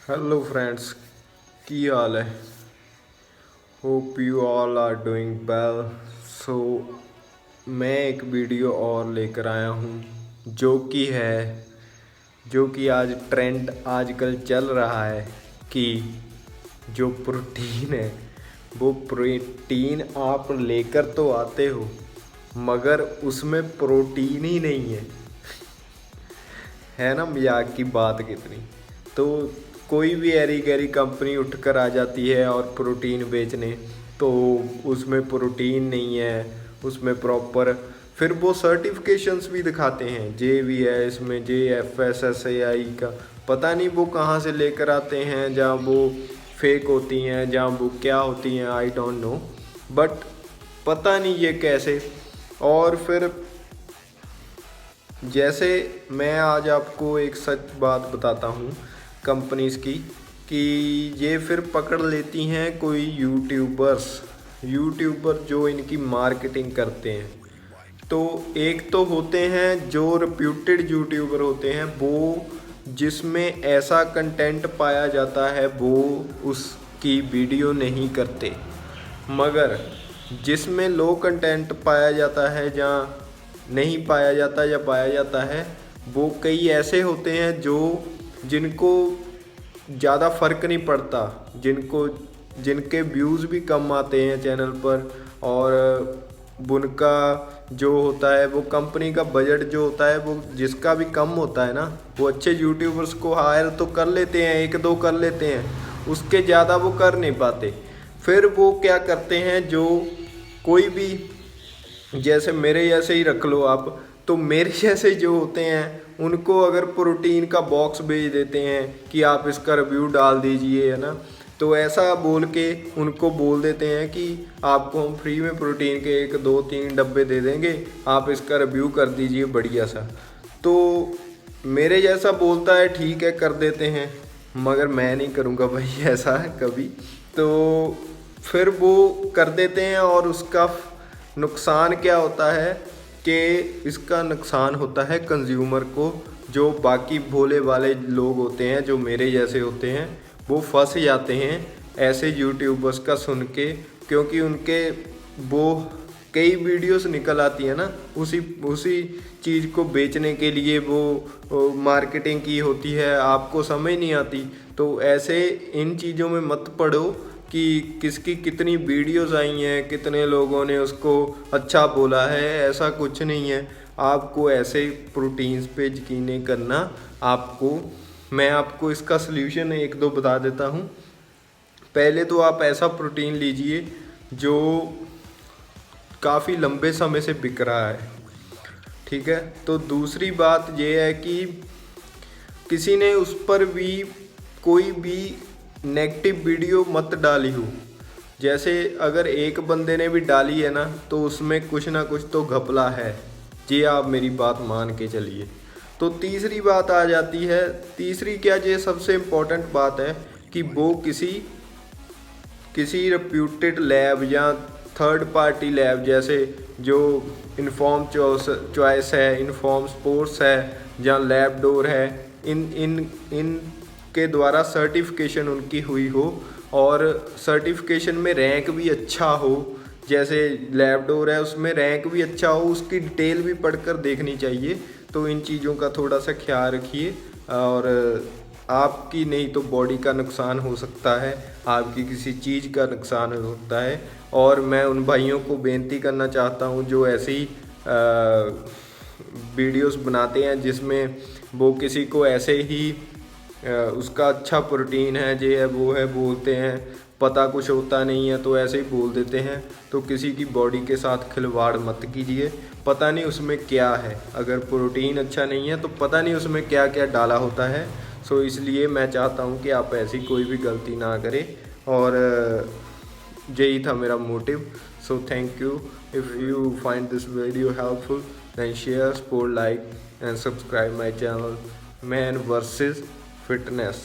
Hello friends, की हाल है। Hope you all are doing well. So मैं एक वीडियो और लेकर आया हूँ जो कि आज ट्रेंड आजकल चल रहा है कि जो प्रोटीन है वो प्रोटीन आप लेकर तो आते हो मगर उसमें प्रोटीन ही नहीं है ना। मजाक की बात कितनी। तो कोई भी ऐरी गैरी कंपनी उठकर आ जाती है और प्रोटीन बेचने, तो उसमें प्रोटीन नहीं है, उसमें प्रॉपर फिर वो सर्टिफिकेशंस भी दिखाते हैं। जे वी है इसमें, JFSSAI का पता नहीं वो कहाँ से लेकर आते हैं, जहाँ वो फेक होती हैं, जहाँ वो क्या होती हैं, आई डोंट नो। बट पता नहीं ये कैसे। और फिर जैसे मैं आज आपको एक सच बात बताता हूँ कंपनीज की, कि ये फिर पकड़ लेती हैं कोई यूट्यूबर जो इनकी मार्केटिंग करते हैं। तो एक तो होते हैं जो रिप्यूटेड यूट्यूबर होते हैं, वो जिसमें ऐसा कंटेंट पाया जाता है वो उसकी वीडियो नहीं करते। मगर जिसमें लो कंटेंट पाया जाता है, जहाँ नहीं पाया जाता या पाया जाता है, वो कई ऐसे होते हैं जो जिनको ज़्यादा फर्क नहीं पड़ता, जिनके व्यूज़ भी कम आते हैं चैनल पर। और उनका जो होता है वो कंपनी का बजट जो होता है वो जिसका भी कम होता है ना, वो अच्छे यूट्यूबर्स को हायर तो कर लेते हैं, एक दो कर लेते हैं, उसके ज़्यादा वो कर नहीं पाते। फिर वो क्या करते हैं, जो कोई भी जैसे मेरे जैसे ही रख लो आप, तो मेरे जैसे जो होते हैं उनको अगर प्रोटीन का बॉक्स भेज देते हैं कि आप इसका रिव्यू डाल दीजिए, है ना। तो ऐसा बोल के उनको बोल देते हैं कि आपको हम फ्री में प्रोटीन के 1 2 3 डब्बे दे देंगे, आप इसका रिव्यू कर दीजिए बढ़िया सा। तो मेरे जैसा बोलता है ठीक है कर देते हैं, मगर मैं नहीं करूँगा भाई ऐसा कभी। तो फिर वो कर देते हैं और उसका नुकसान क्या होता है कि इसका नुकसान होता है कंज्यूमर को। जो बाकी भोले वाले लोग होते हैं जो मेरे जैसे होते हैं, वो फंस जाते हैं ऐसे यूट्यूबर्स का सुन के, क्योंकि उनके वो कई वीडियोस निकल आती है ना उसी उसी चीज़ को बेचने के लिए, वो मार्केटिंग की होती है, आपको समझ नहीं आती। तो ऐसे इन चीज़ों में मत पड़ो कि किसकी कितनी वीडियोस आई हैं, कितने लोगों ने उसको अच्छा बोला है, ऐसा कुछ नहीं है। आपको ऐसे प्रोटीन्स पे यकीन नहीं करना। मैं आपको इसका सल्यूशन एक दो बता देता हूँ। पहले तो आप ऐसा प्रोटीन लीजिए जो काफ़ी लंबे समय से बिक रहा है, ठीक है। तो दूसरी बात ये है कि किसी ने उस पर भी कोई भी नेगेटिव वीडियो मत डाली हो। जैसे अगर एक बंदे ने भी डाली है ना, तो उसमें कुछ ना कुछ तो घपला है, ये आप मेरी बात मान के चलिए। तो तीसरी बात आ जाती है, तीसरी क्या, ये सबसे इम्पोर्टेंट बात है कि वो किसी रिप्यूटेड लैब या थर्ड पार्टी लैब, जैसे जो इन्फॉर्म चॉइस है, इन्फॉर्म स्पोर्ट्स है, या लैबडोर है, इन इन इन के द्वारा सर्टिफिकेशन उनकी हुई हो और सर्टिफिकेशन में रैंक भी अच्छा हो। जैसे लैबडोर है उसमें रैंक भी अच्छा हो, उसकी डिटेल भी पढ़कर देखनी चाहिए। तो इन चीज़ों का थोड़ा सा ख्याल रखिए। और आपकी नहीं तो बॉडी का नुकसान हो सकता है, आपकी किसी चीज़ का नुकसान हो सकता है। और मैं उन भाइयों को बेनती करना चाहता हूँ जो ऐसी वीडियोस बनाते हैं जिसमें वो किसी को ऐसे ही उसका अच्छा प्रोटीन है, ये है वो है बोलते हैं, पता कुछ होता नहीं है तो ऐसे ही बोल देते हैं। तो किसी की बॉडी के साथ खिलवाड़ मत कीजिए, पता नहीं उसमें क्या है। अगर प्रोटीन अच्छा नहीं है तो पता नहीं उसमें क्या क्या डाला होता है। सो इसलिए मैं चाहता हूँ कि आप ऐसी कोई भी गलती ना करें। और यही था मेरा motive. So thank you. If you find this video helpful, then share, support, like and subscribe my channel Man vs Fitness.